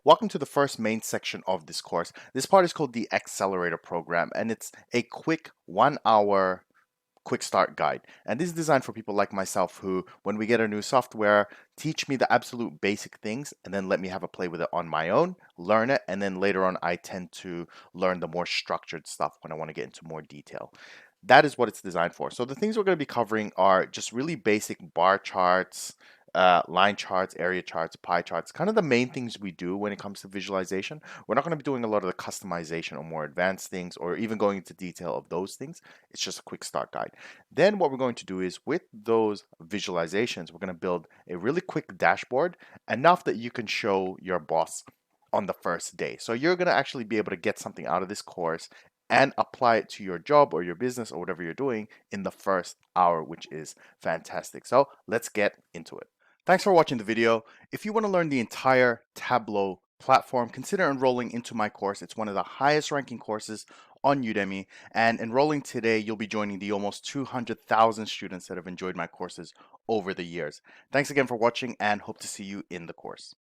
Welcome to the first main section of this course. This part is called the Accelerator Program, and it's a quick 1 hour quick start guide. And this is designed for people like myself who, when we get a new software, teach me the absolute basic things and then let me have a play with it on my own, learn it, and then later on I tend to learn the more structured stuff when I want to get into more detail. That is what it's designed for. So the things we're going to be covering are just really basic bar charts, line charts, area charts, pie charts, kind of the main things we do when it comes to visualization. We're not going to be doing a lot of the customization or more advanced things or even going into detail of those things. It's just a quick start guide. Then what we're going to do is with those visualizations, we're going to build a really quick dashboard, enough that you can show your boss on the first day. So you're going to actually be able to get something out of this course and apply it to your job or your business or whatever you're doing in the first hour, which is fantastic. So let's get into it. Thanks for watching the video. If you want to learn the entire Tableau platform, consider enrolling into my course. It's one of the highest ranking courses on Udemy, and enrolling today, you'll be joining the almost 200,000 students that have enjoyed my courses over the years. Thanks again for watching and hope to see you in the course.